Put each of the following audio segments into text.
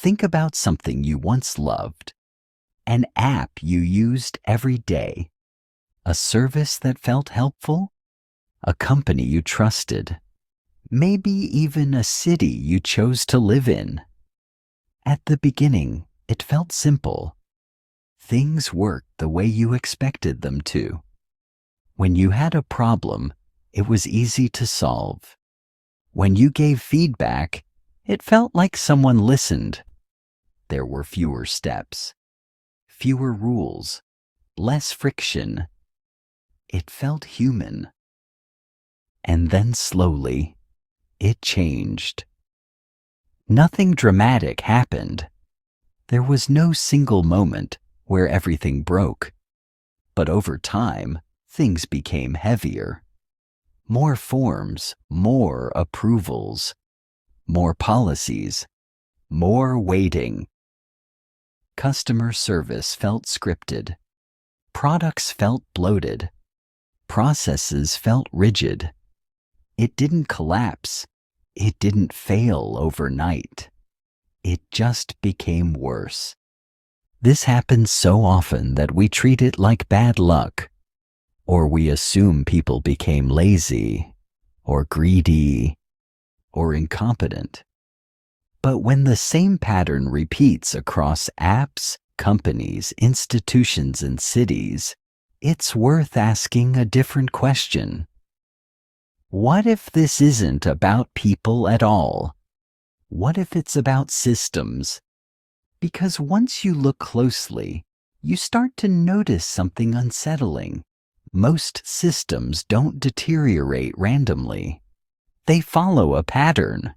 Think about something you once loved, an app you used every day, a service that felt helpful, a company you trusted, maybe even a city you chose to live in. At the beginning, it felt simple. Things worked the way you expected them to. When you had a problem, it was easy to solve. When you gave feedback, it felt like someone listened. There were fewer steps, fewer rules, less friction. It felt human. And then slowly, it changed. Nothing dramatic happened. There was no single moment where everything broke. But over time, things became heavier. More forms, more approvals, more policies, more waiting. Customer service felt scripted. Products felt bloated. Processes felt rigid. It didn't collapse. It didn't fail overnight. It just became worse. This happens so often that we treat it like bad luck, or we assume people became lazy, or greedy, or incompetent. But when the same pattern repeats across apps, companies, institutions, and cities, it's worth asking a different question. What if this isn't about people at all? What if it's about systems? Because once you look closely, you start to notice something unsettling. Most systems don't deteriorate randomly. They follow a pattern.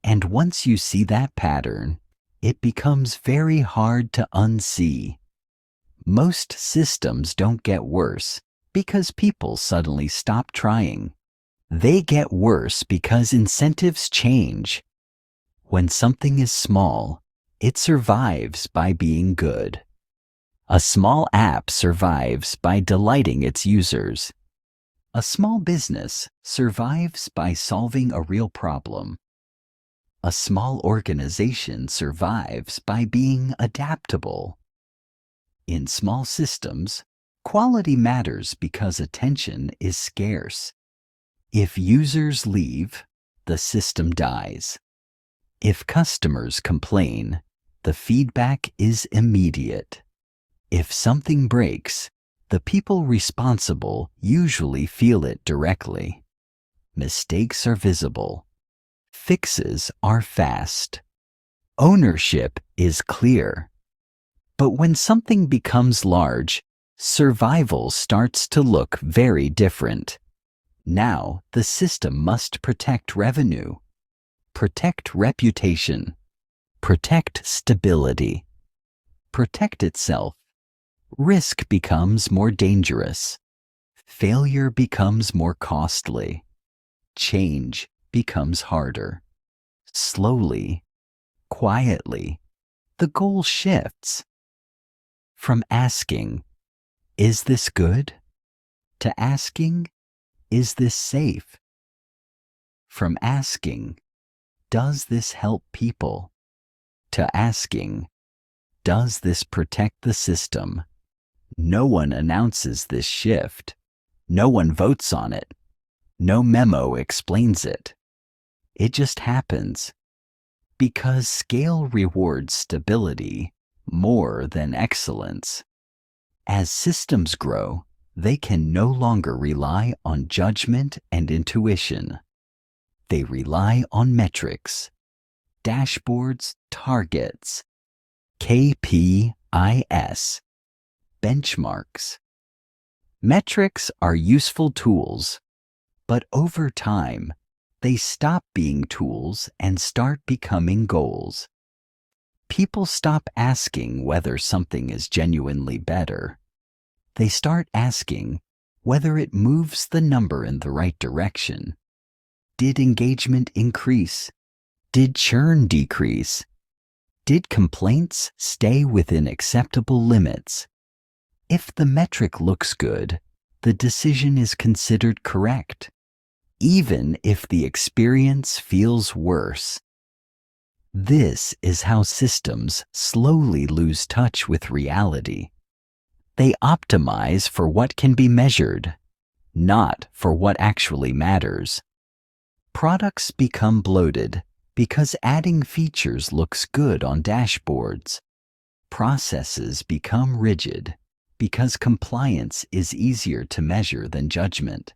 And once you see that pattern, it becomes very hard to unsee. Most systems don't get worse because people suddenly stop trying. They get worse because incentives change. When something is small, it survives by being good. A small app survives by delighting its users. A small business survives by solving a real problem. A small organization survives by being adaptable. In small systems, quality matters because attention is scarce. If users leave, the system dies. If customers complain, the feedback is immediate. If something breaks, the people responsible usually feel it directly. Mistakes are visible. Fixes are fast. Ownership is clear. But when something becomes large, survival starts to look very different. Now, the system must protect revenue, protect reputation, protect stability, protect itself. Risk becomes more dangerous. Failure becomes more costly. Change becomes harder. Slowly, quietly, the goal shifts. From asking, "Is this good?" to asking, "Is this safe?" From asking, "Does this help people?" to asking, "Does this protect the system?" No one announces this shift. No one votes on it. No memo explains it. It just happens. Because scale rewards stability more than excellence. As systems grow, they can no longer rely on judgment and intuition. They rely on metrics, dashboards, targets, KPIs, benchmarks. Metrics are useful tools, but over time, they stop being tools and start becoming goals. People stop asking whether something is genuinely better. They start asking whether it moves the number in the right direction. Did engagement increase? Did churn decrease? Did complaints stay within acceptable limits? If the metric looks good, the decision is considered correct, even if the experience feels worse. This is how systems slowly lose touch with reality. They optimize for what can be measured, not for what actually matters. Products become bloated because adding features looks good on dashboards. Processes become rigid because compliance is easier to measure than judgment.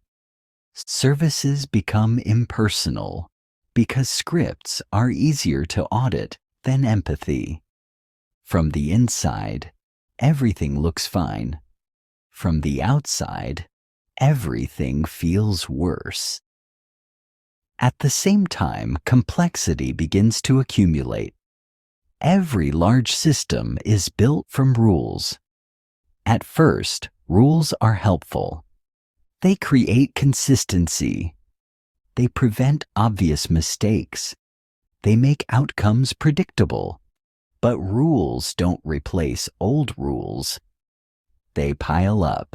Services become impersonal because scripts are easier to audit than empathy. From the inside, everything looks fine. From the outside, everything feels worse. At the same time, complexity begins to accumulate. Every large system is built from rules. At first, rules are helpful. They create consistency. They prevent obvious mistakes. They make outcomes predictable. But rules don't replace old rules. They pile up.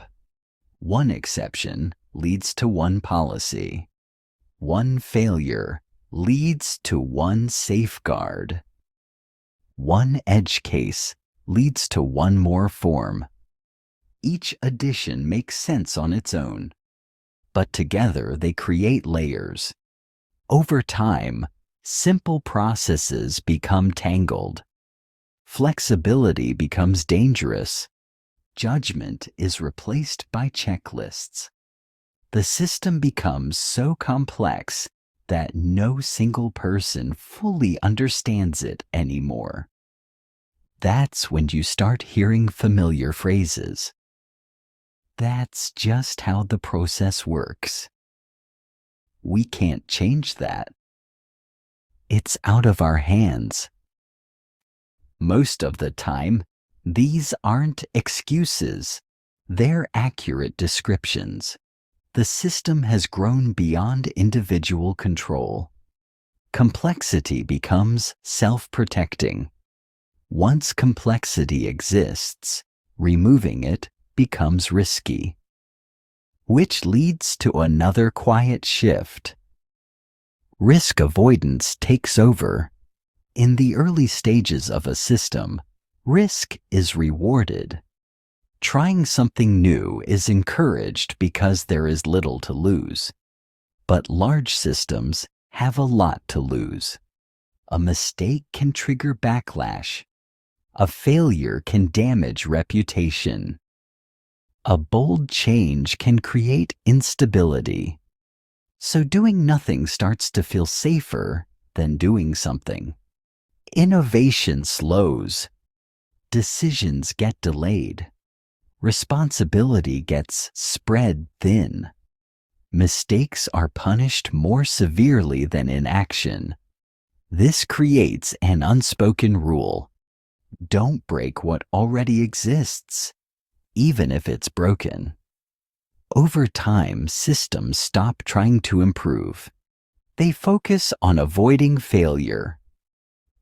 One exception leads to one policy. One failure leads to one safeguard. One edge case leads to one more form. Each addition makes sense on its own, but together they create layers. Over time, simple processes become tangled. Flexibility becomes dangerous. Judgment is replaced by checklists. The system becomes so complex that no single person fully understands it anymore. That's when you start hearing familiar phrases. That's just how the process works. We can't change that. It's out of our hands. Most of the time, these aren't excuses. They're accurate descriptions. The system has grown beyond individual control. Complexity becomes self-protecting. Once complexity exists, removing it becomes risky. Which leads to another quiet shift. Risk avoidance takes over. In the early stages of a system, risk is rewarded. Trying something new is encouraged because there is little to lose. But large systems have a lot to lose. A mistake can trigger backlash. A failure can damage reputation. A bold change can create instability. So doing nothing starts to feel safer than doing something. Innovation slows. Decisions get delayed. Responsibility gets spread thin. Mistakes are punished more severely than inaction. This creates an unspoken rule. Don't break what already exists, even if it's broken. Over time, systems stop trying to improve. They focus on avoiding failure.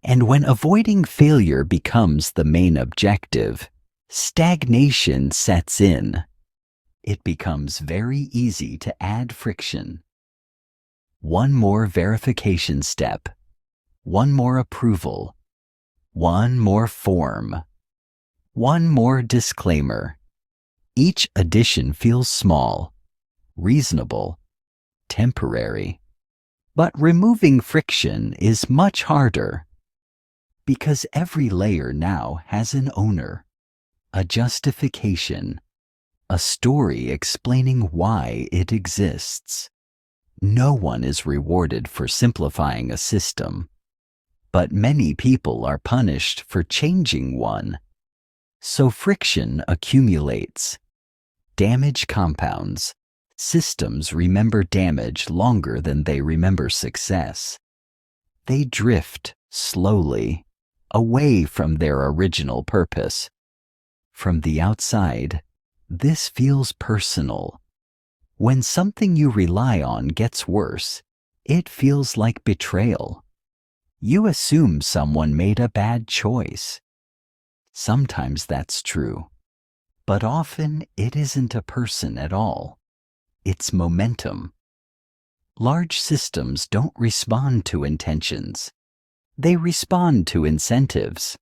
And when avoiding failure becomes the main objective, stagnation sets in. It becomes very easy to add friction. One more verification step. One more approval. One more form. One more disclaimer. Each addition feels small, reasonable, temporary. But removing friction is much harder. Because every layer now has an owner, a justification, a story explaining why it exists. No one is rewarded for simplifying a system, but many people are punished for changing one. So friction accumulates. Damage compounds. Systems remember damage longer than they remember success. They drift slowly away from their original purpose. From the outside, this feels personal. When something you rely on gets worse, it feels like betrayal. You assume someone made a bad choice. Sometimes that's true, but often it isn't a person at all. It's momentum. Large systems don't respond to intentions. They respond to incentives.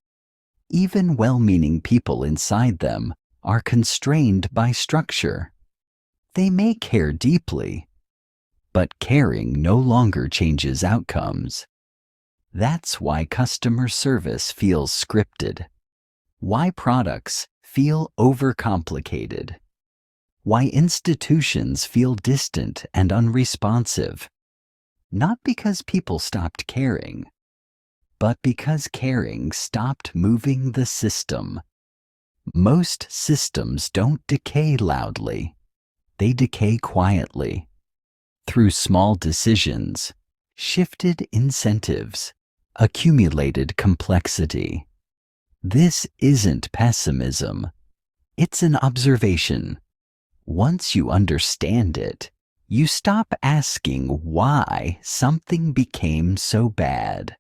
Even well-meaning people inside them are constrained by structure. They may care deeply, but caring no longer changes outcomes. That's why customer service feels scripted. Why products feel overcomplicated. Why institutions feel distant and unresponsive. Not because people stopped caring, but because caring stopped moving the system. Most systems don't decay loudly. They decay quietly. Through small decisions, shifted incentives, accumulated complexity. This isn't pessimism. It's an observation. Once you understand it, you stop asking why something became so bad,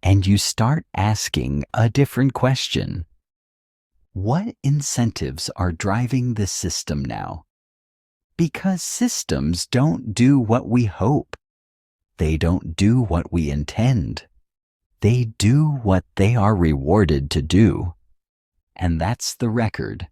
and you start asking a different question. What incentives are driving the system now? Because systems don't do what we hope. They don't do what we intend. They do what they are rewarded to do. And that's the record.